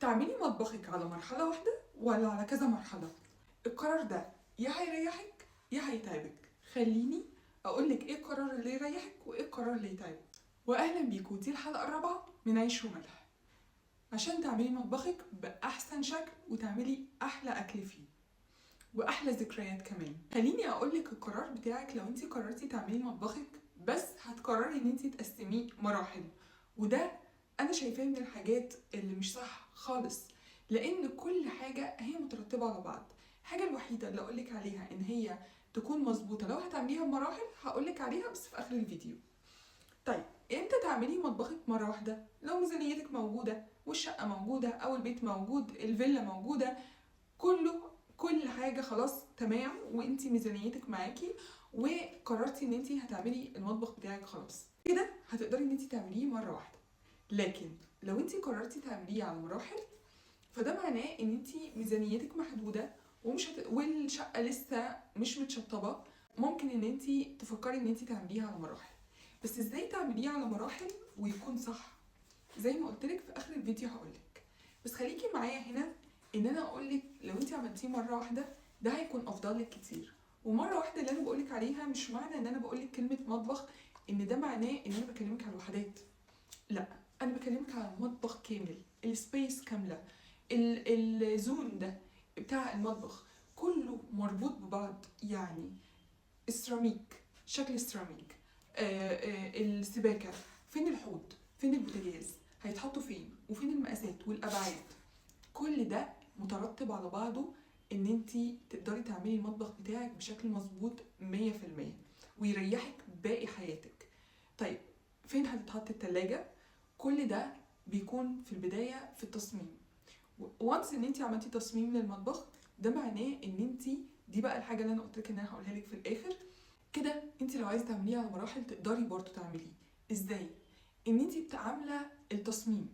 تعملي مطبخك على مرحلة واحدة ولا على كذا مرحلة؟ القرار ده يا هيريحك يا هيتعبك. خليني أقولك إيه القرار اللي يريحك وإيه القرار اللي يتعبك. وأهلا بيكم، دي الحلقة الرابعة من عيش وملح عشان تعملي مطبخك بأحسن شكل وتعملي أحلى أكل فيه وأحلى ذكريات كمان. خليني أقولك القرار بتاعك لو انتي قررتي تعملي مطبخك، بس هتقرري ان انتي تقسميه مراحل، وده أنا شايفاه من الحاجات اللي مش صح خالص، لأن كل حاجة هي مترتبة على بعض. الحاجة الوحيدة اللي أقولك عليها إن هي تكون مظبوطة لو هتعمليها بمراحل هقولك عليها بس في آخر الفيديو. طيب امتى تعملي مطبخك مرة واحدة؟ لو ميزانيتك موجودة والشقة موجودة أو البيت موجود، الفيلا موجودة، كل حاجة خلاص تمام وانتي ميزانيتك معاكي وقررتي ان انتي هتعملي المطبخ بتاعك، خلاص كده هتقدري ان انتي تعمليه مرة واحدة. لكن لو انتي قررتي تعمليه على مراحل فده معناه ان انتي ميزانيتك محدودة والشقة لسه مش متشطبة، ممكن ان انتي تفكري ان انتي تعمليها على مراحل. بس ازاي تعمليه على مراحل ويكون صح؟ زي ما قلتلك في اخر الفيديو هقولك، بس خليكي معايا هنا ان انا اقولك لو انتي عملتيه مرة واحدة ده هيكون افضل لك كتير. ومرة واحدة اللي انا بقولك عليها مش معنى ان انا بقولك كلمة مطبخ ان ده معناه ان انا بكلمك على الوحدات، لا، انا بكلمك على مطبخ كامل، السبيس كاملة، الزون ده بتاع المطبخ كله مربوط ببعض. يعني السيراميك، شكل السيراميك، السباكة، فين الحوض، فين البوتاجاز، هيتحطوا فين، وفين المقاسات والابعاد، كل ده مترتب على بعضه ان انتي تقدري تعملي المطبخ بتاعك بشكل مظبوط 100% ويريحك باقي حياتك. طيب فين هتتحط التلاجة؟ كل ده بيكون في البداية في التصميم. وانس ان انتي عملتي تصميم للمطبخ ده معناه ان انتي، دي بقى الحاجة اللي انا قلتلك ان انا هقولها لك في الاخر كده، انتي لو عايزة تعمليها على مراحل تقدري برضو تعمليه. ازاي؟ ان انتي بتعاملة التصميم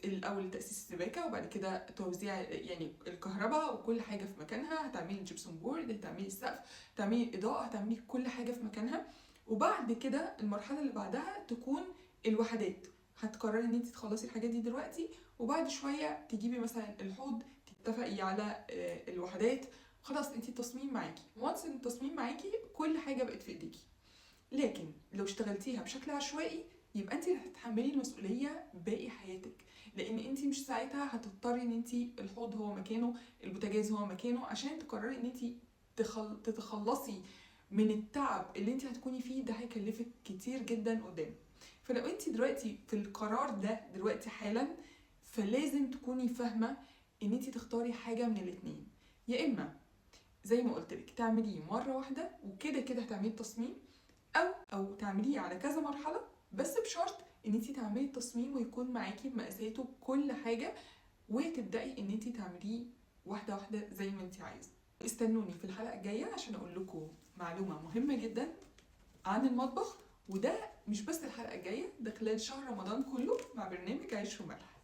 الاول تاسيس السباكه وبعد كده توزيع يعني الكهرباء وكل حاجه في مكانها، هتعملي الجبسون بورد، هتعملي السقف، هتعملي الاضاءه، هتعملي كل حاجه في مكانها. وبعد كده المرحله اللي بعدها تكون الوحدات، هتقرري ان انت تخلصي الحاجات دي دلوقتي وبعد شويه تجيبي مثلا الحوض، تتفقي على الوحدات، خلاص انت التصميم معاكي. وانس ان التصميم معاكي كل حاجه بقت في ايديكي. لكن لو اشتغلتيها بشكل عشوائي يبقى انت اللي هتتحملي المسؤوليه باقي حياتك، لان انت مش ساعتها هتضطري ان انت الحوض هو مكانه، البوتاجاز هو مكانه، عشان تقرري ان انت تتخلصي من التعب اللي انت هتكوني فيه، ده هيكلفك كتير جدا قدام. فلو انت دلوقتي في القرار ده دلوقتي حالا فلازم تكوني فاهمه ان انت تختاري حاجه من الاتنين، يا اما زي ما قلتلك تعمليه مره واحده وكده كده هتعملي التصميم، او تعمليه على كذا مرحله بس بشرط ان انت تعملي التصميم ويكون معاكي بمقاساته بكل حاجه، وتبداي ان انت تعمليه واحده واحده زي ما انت عايزه. استنوني في الحلقه الجايه عشان اقول لكم معلومه مهمه جدا عن المطبخ، وده مش بس الحلقه الجايه، ده خلال شهر رمضان كله مع برنامج عيش وملح.